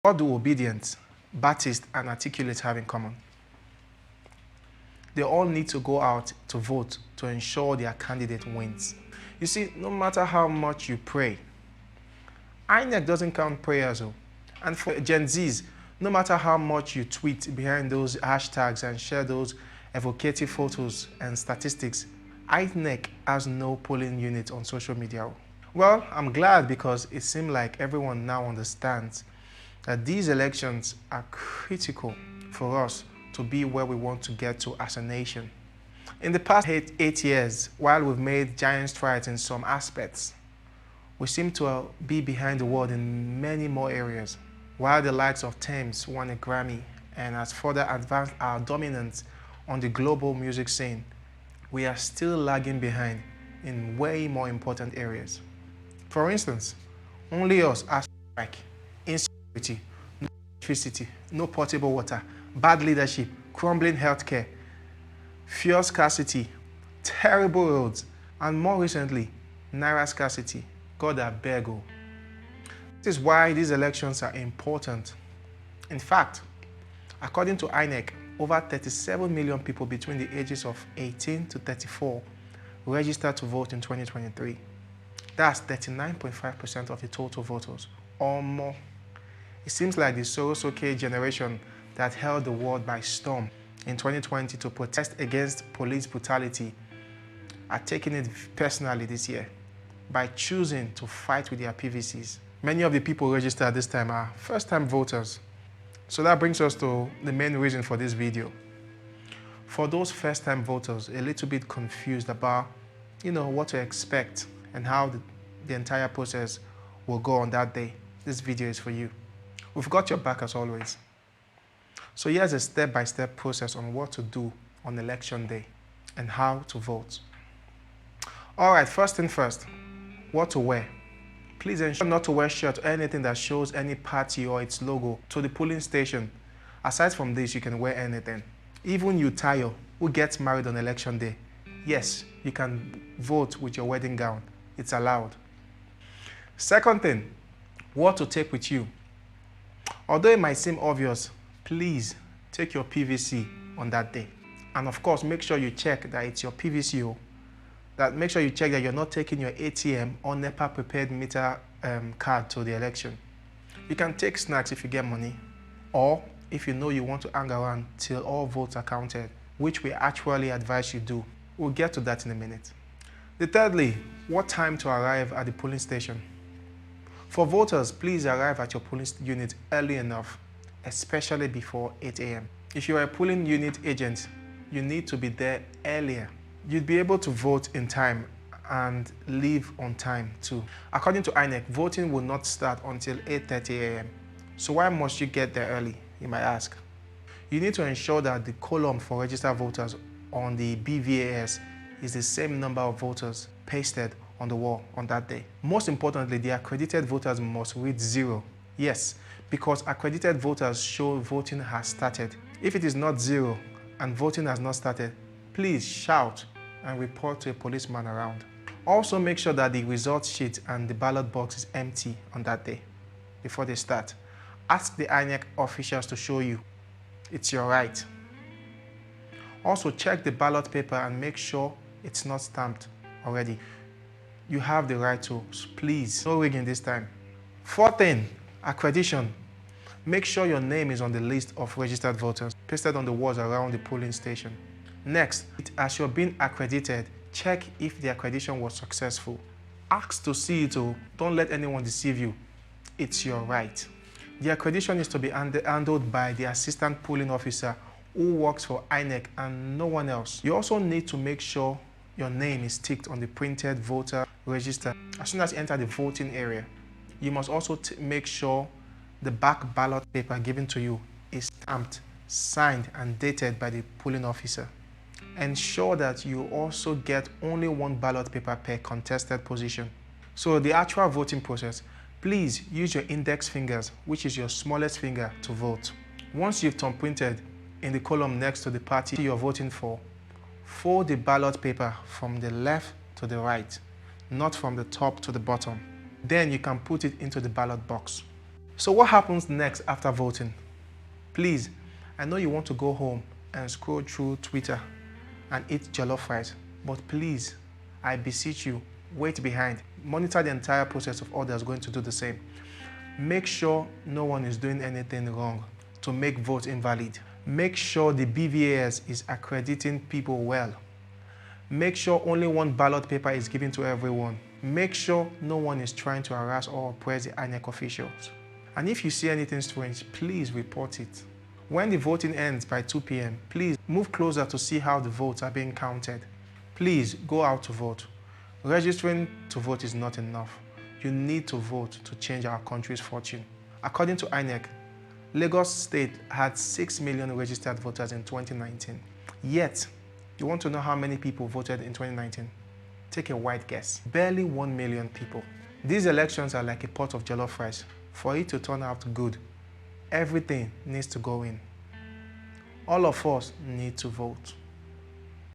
What do obedient, Baptist, and articulate have in common? They all need to go out to vote to ensure their candidate wins. You see, no matter how much you pray, INEC doesn't count prayers. And for Gen Zs, no matter how much you tweet behind those hashtags and share those evocative photos and statistics, INEC has no polling unit on social media. Well, I'm glad because it seems like everyone now understands that these elections are critical for us to be where we want to get to as a nation. In the past 8 years, while we've made giant strides in some aspects, we seem to be behind the world in many more areas. While the likes of Thames won a Grammy and has further advanced our dominance on the global music scene, we are still lagging behind in way more important areas. For instance, only us as strike, insecurity, no electricity, no potable water, bad leadership, crumbling healthcare, fuel scarcity, terrible roads, and more recently, naira scarcity. God abeg o. This is why these elections are important. In fact, according to INEC, over 37 million people between the ages of 18 to 34 registered to vote in 2023. That's 39.5% of the total voters, or more. It seems like the Soros-OK generation that held the world by storm in 2020 to protest against police brutality are taking it personally this year by choosing to fight with their PVCs. Many of the people registered this time are first-time voters. So that brings us to the main reason for this video. For those first-time voters, a little bit confused about, what to expect and how the entire process will go on that day, this video is for you. We've got your back as always. So here's a step-by-step process on what to do on election day and how to vote. All right, first thing first, what to wear. Please ensure not to wear shirt or anything that shows any party or its logo to the polling station. Aside from this, you can wear anything. Even you, Tayo, who gets married on election day, yes, you can vote with your wedding gown. It's allowed. Second thing, what to take with you. Although it might seem obvious, please take your PVC on that day. And of course, make sure you check that it's your PVC. Make sure you check that you're not taking your ATM or NEPA prepared meter card to the election. You can take snacks if you get money, or if you know you want to hang around till all votes are counted, which we actually advise you do. We'll get to that in a minute. Thirdly, what time to arrive at the polling station. For voters, please arrive at your polling unit early enough, especially before 8 a.m. If you are a polling unit agent, you need to be there earlier. You'd be able to vote in time and leave on time too. According to INEC, voting will not start until 8:30 a.m. So why must you get there early, you might ask? You need to ensure that the column for registered voters on the BVAS is the same number of voters pasted on the wall on that day. Most importantly, the accredited voters must read 0. Yes, because accredited voters show voting has started. If it is not 0 and voting has not started, please shout and report to a policeman around. Also make sure that the result sheet and the ballot box is empty on that day before they start. Ask the INEC officials to show you. It's your right. Also check the ballot paper and make sure it's not stamped already. You have the right to, please, no rigging this time. Fourth thing, accreditation. Make sure your name is on the list of registered voters pasted on the walls around the polling station. Next, as you're being accredited, check if the accreditation was successful. Ask to see it, don't let anyone deceive you. It's your right. The accreditation is to be handled by the assistant polling officer who works for INEC and no one else. You also need to make sure your name is ticked on the printed voter register as soon as you enter the voting area. You must also make sure the back ballot paper given to you is stamped, signed, and dated by the polling officer. Ensure that you also get only one ballot paper per contested position. So the actual voting process, please use your index fingers, which is your smallest finger, to vote. Once you've thumbprinted in the column next to the party you're voting for, fold the ballot paper from the left to the right, not from the top to the bottom. Then you can put it into the ballot box. So what happens next after voting? Please, I know you want to go home and scroll through Twitter and eat jollof rice, but please, I beseech you, wait behind. Monitor the entire process of others going to do the same. Make sure no one is doing anything wrong to make vote invalid. Make sure the BVAS is accrediting people well. Make sure only one ballot paper is given to everyone. Make sure no one is trying to harass or oppress the INEC officials. And if you see anything strange, please report it. When the voting ends by 2 p.m., please move closer to see how the votes are being counted. Please go out to vote. Registering to vote is not enough. You need to vote to change our country's fortune. According to INEC, Lagos State had 6 million registered voters in 2019. Yet, you want to know how many people voted in 2019? Take a wild guess. Barely 1 million people. These elections are like a pot of jollof rice. For it to turn out good, everything needs to go in. All of us need to vote.